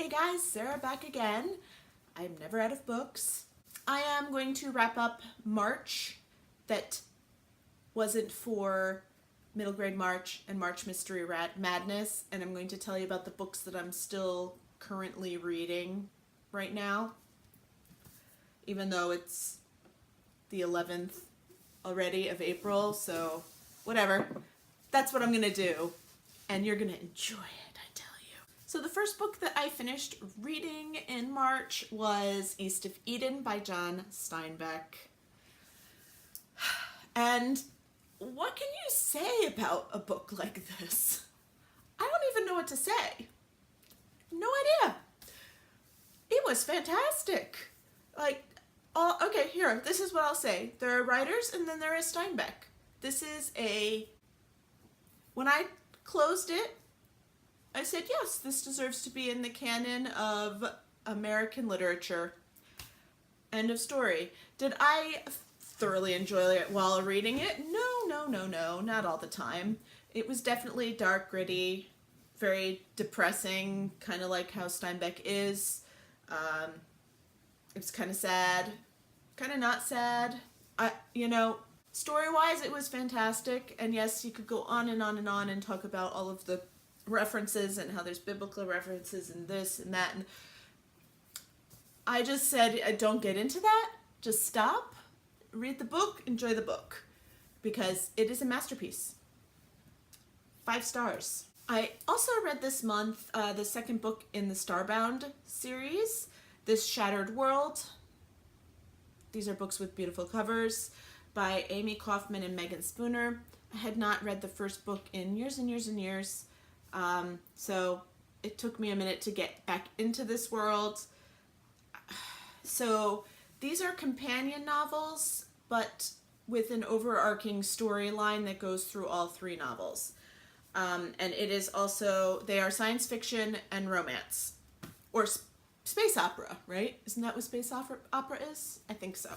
Hey guys, Sarah back again. I'm never out of books. I am going to wrap up March that wasn't for middle grade March and March Mystery Madness, and I'm going to tell you about the books that I'm still currently reading right now, even though it's the 11th already of April, so whatever. That's what I'm going to do, and you're going to enjoy it, I tell you. So the first book that I finished reading in March was East of Eden by John Steinbeck. And what can you say about a book like this? I don't even know what to say. No idea. It was fantastic. Okay, here, this is what I'll say. There are writers and then there is Steinbeck. When I closed it, I said, yes, this deserves to be in the canon of American literature. End of story. Did I thoroughly enjoy it while reading it? No, not all the time. It was definitely dark, gritty, very depressing, kind of like how Steinbeck is. It was kind of sad, kind of not sad. Story-wise, it was fantastic. And yes, you could go on and on and on and talk about all of the references and how there's biblical references and this and that. And I just said, don't get into that. Just stop, read the book, enjoy the book, because it is a masterpiece. 5 stars. I also read this month the second book in the Starbound series, ThisShattered World. These are books with beautiful covers by Amy Kaufman and Megan Spooner. I had not read the first book in years and years and years, so it took me a minute to get back into this world. So these are companion novels, but with an overarching storyline that goes through all 3 novels. And it is also, they are science fiction and romance, or space opera, right? Isn't that what space opera is? I think so.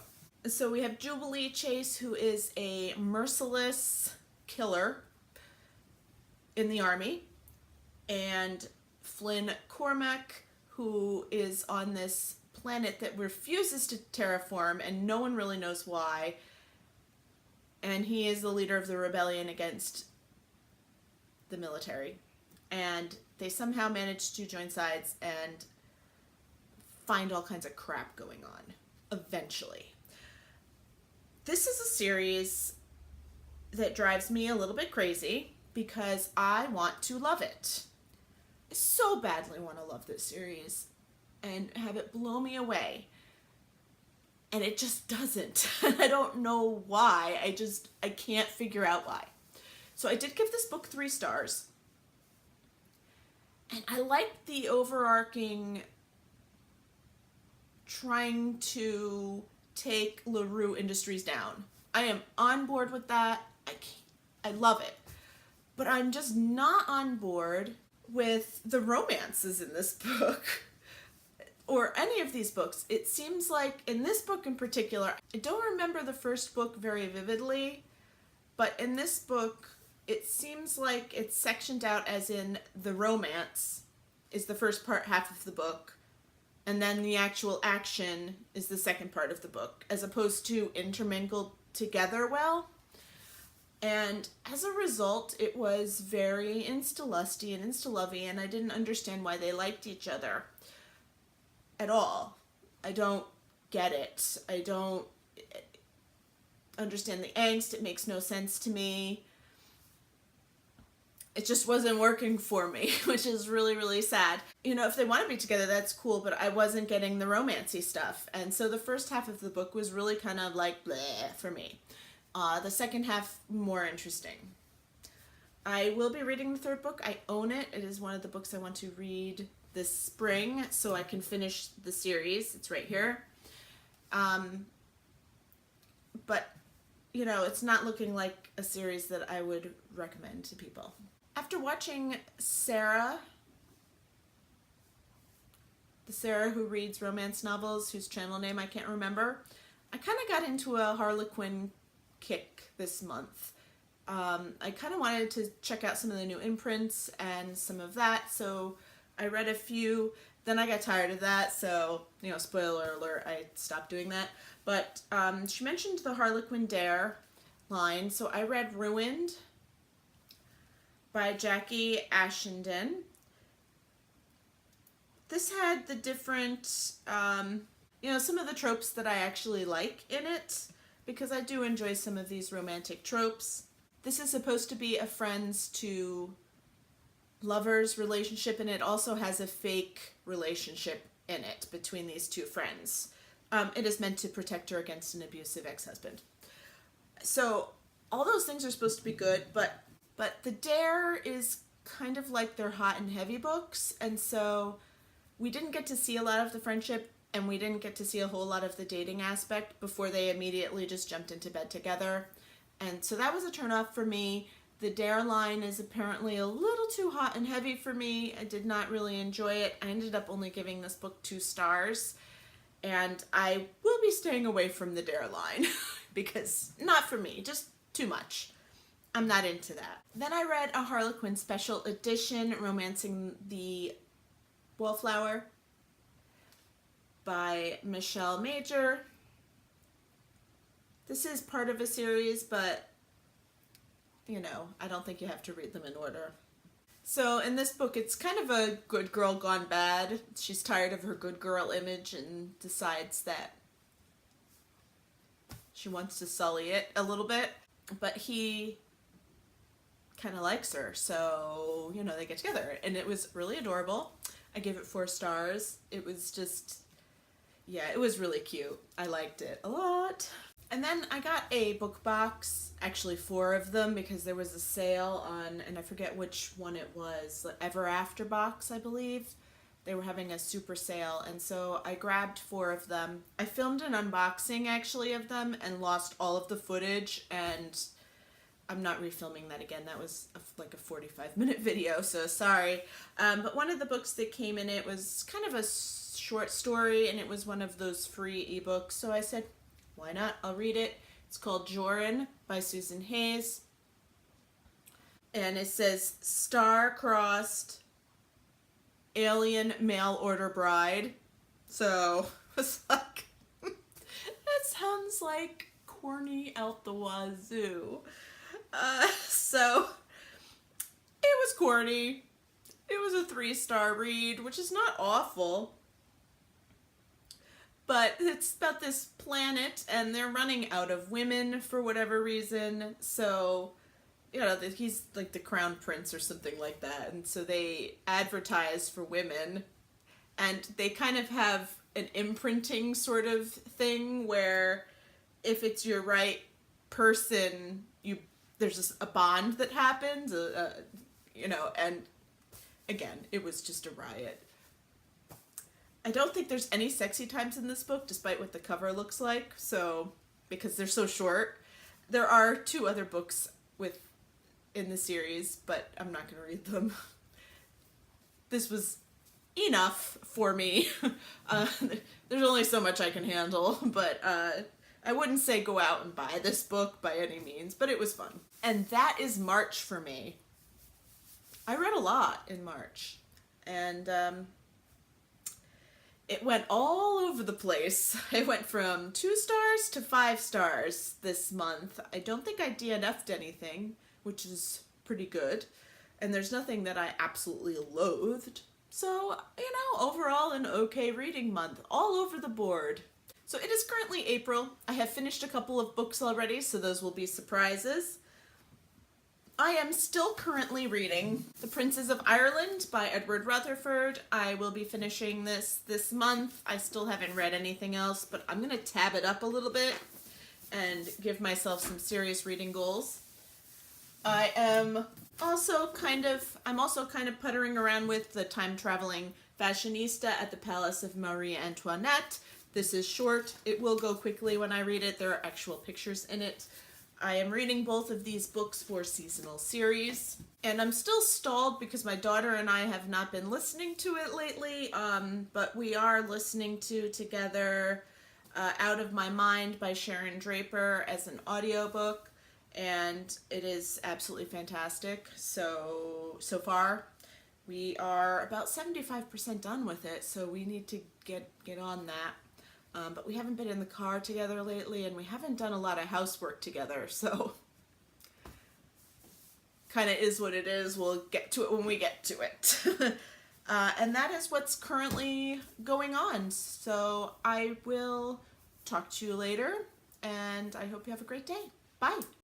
So we have Jubilee Chase, who is a merciless killer in the army, and Flynn Cormac, who is on this planet that refuses to terraform, and no one really knows why, and he is the leader of the rebellion against the military, and they somehow managed to join sides and find all kinds of crap going on eventually. This is a series that drives me a little bit crazy because I want to love it. I so badly want to love this series and have it blow me away, and it just doesn't. I don't know why. I can't figure out why. So I did give this book 3 stars, and I liked the overarching trying to take LaRue Industries down. I am on board with that. I love it. But I'm just not on board with the romances in this book or any of these books. It seems like in this book in particular, I don't remember the first book very vividly, but in this book, it seems like it's sectioned out as in the romance is the first half of the book, and then the actual action is the second part of the book, as opposed to intermingled together well. And as a result, it was very insta-lusty and insta-lovey, and I didn't understand why they liked each other at all. I don't get it. I don't understand the angst. It makes no sense to me. It just wasn't working for me, which is really, really sad. If they want to be together, that's cool, but I wasn't getting the romancy stuff. And so the first half of the book was really kind of like bleh for me. The second half, more interesting. I will be reading the third book. I own it. It is one of the books I want to read this spring so I can finish the series. It's right here. But, it's not looking like a series that I would recommend to people. After watching Sarah, the Sarah who reads romance novels, whose channel name I can't remember, I kind of got into a Harlequin kick this month. I kind of wanted to check out some of the new imprints and some of that, so I read a few, then I got tired of that, so, you know, spoiler alert, I stopped doing that. But she mentioned the Harlequin Dare line, so I read Ruined by Jackie Ashenden. This had the different, you know, some of the tropes that I actually like in it, because I do enjoy some of these romantic tropes. This is supposed to be a friends to lovers relationship, and it also has a fake relationship in it between these two friends. It is meant to protect her against an abusive ex-husband. So all those things are supposed to be good, but the Dare is kind of like their hot and heavy books, and so we didn't get to see a lot of the friendship, and we didn't get to see a whole lot of the dating aspect before they immediately just jumped into bed together. And so that was a turnoff for me. The Dare line is apparently a little too hot and heavy for me. I did not really enjoy it. I ended up only giving this book 2 stars. And I will be staying away from the Dare line because not for me, just too much. I'm not into that. Then I read a Harlequin special edition, Romancing the Wallflower by Michelle Major. This is part of a series, but, you know, I don't think you have to read them in order. So in this book, it's kind of a good girl gone bad. She's tired of her good girl image and decides that she wants to sully it a little bit. But he kind of likes her, so, you know, they get together. And it was really adorable. I gave it 4 stars. It was just, yeah, it was really cute. I liked it a lot. And then I got a book box, actually 4 of them, because there was a sale on, and I forget which one it was, Ever After box, I believe. They were having a super sale, and so I grabbed 4 of them. I filmed an unboxing, actually, of them, and lost all of the footage, and I'm not refilming that again. That was like a 45-minute video, so sorry. But one of the books that came in it was kind of a short story, and it was one of those free ebooks, so I said, why not? I'll read it. It's called Joran by Susan Hayes. And it says, star-crossed alien mail order bride. So it's like, that sounds like corny out the wazoo. So it was corny. It was a 3-star read, which is not awful. But it's about this planet, and they're running out of women for whatever reason. So, you know, he's like the crown prince or something like that. And so they advertise for women. And they kind of have an imprinting sort of thing where if it's your right person, there's just a bond that happens, you know, and again, it was just a riot. I don't think there's any sexy times in this book, despite what the cover looks like, so, because they're so short. There are 2 other books in the series, but I'm not going to read them. This was enough for me. There's only so much I can handle, but I wouldn't say go out and buy this book by any means, but it was fun. And that is March for me. I read a lot in March, and it went all over the place. It went from 2 stars to 5 stars this month. I don't think I DNF'd anything, which is pretty good. And there's nothing that I absolutely loathed. So, you know, overall an okay reading month, all over the board. So it is currently April. I have finished a couple of books already, so those will be surprises. I am still currently reading The Princes of Ireland by Edward Rutherford. I will be finishing this month. I still haven't read anything else, but I'm going to tab it up a little bit and give myself some serious reading goals. I'm also kind of puttering around with The Time-Traveling Fashionista at the Palace of Marie Antoinette. This is short. It will go quickly when I read it. There are actual pictures in it. I am reading both of these books for seasonal series, and I'm still stalled because my daughter and I have not been listening to it lately, but we are listening to together Out of My Mind by Sharon Draper as an audiobook, and it is absolutely fantastic so far. We are about 75% done with it, so we need to get on that. But we haven't been in the car together lately, and we haven't done a lot of housework together, so kind of is what it is. We'll get to it when we get to it. And that is what's currently going on. So I will talk to you later, and I hope you have a great day. Bye.